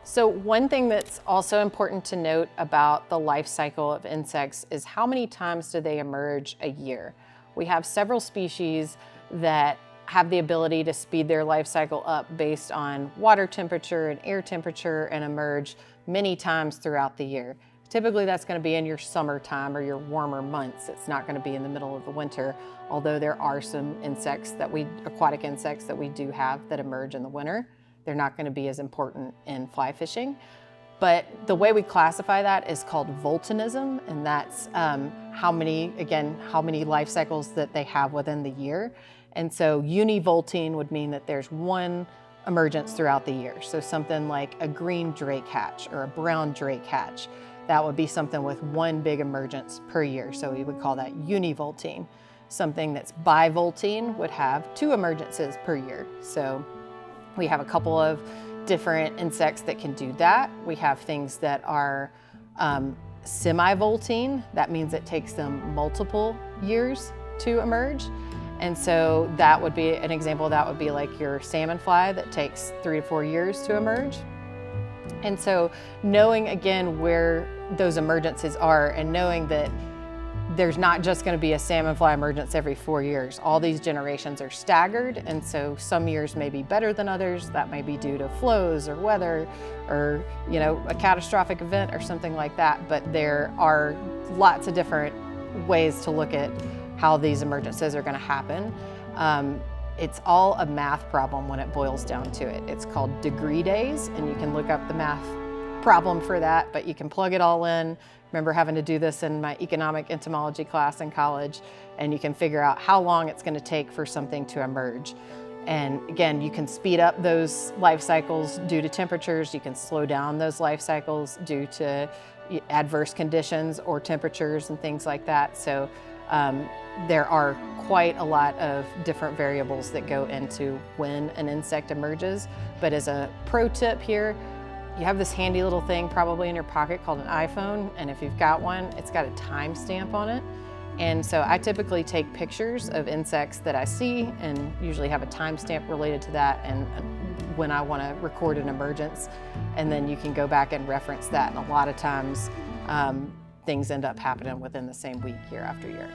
So one thing that's also important to note about the life cycle of insects is how many times do they emerge a year? We have several species that have the ability to speed their life cycle up based on water temperature and air temperature and emerge many times throughout the year. Typically that's going to be in your summertime or your warmer months. It's not going to be in the middle of the winter, although there are some aquatic insects that we do have that emerge in the winter. They're not going to be as important in fly fishing. But the way we classify that is called voltinism, and that's how many life cycles that they have within the year. And so univoltine would mean that there's one emergence throughout the year. So something like a green drake hatch or a brown drake hatch, that would be something with one big emergence per year. So we would call that univoltine. Something that's bivoltine would have two emergences per year. So we have a couple of different insects that can do that. We have things that are semivoltine. That means it takes them multiple years to emerge. And so that would be an example. That would be like your salmon fly that takes 3 to 4 years to emerge. And so knowing again where those emergences are and knowing that there's not just going to be a salmon fly emergence every 4 years. All these generations are staggered, and so some years may be better than others. That may be due to flows or weather or a catastrophic event or something like that. But there are lots of different ways to look at how these emergences are going to happen. It's all a math problem when it boils down to it. It's called degree days, and you can look up the math problem for that, but you can plug it all in. Remember having to do this in my economic entomology class in college, and you can figure out how long it's going to take for something to emerge. And again, you can speed up those life cycles due to temperatures. You can slow down those life cycles due to adverse conditions or temperatures and things like that. So there are quite a lot of different variables that go into when an insect emerges. But as a pro tip here, you have this handy little thing probably in your pocket called an iPhone, and if you've got one, it's got a timestamp on it. And so I typically take pictures of insects that I see and usually have a timestamp related to that and when I want to record an emergence, and then you can go back and reference that. And a lot of times things end up happening within the same week, year after year.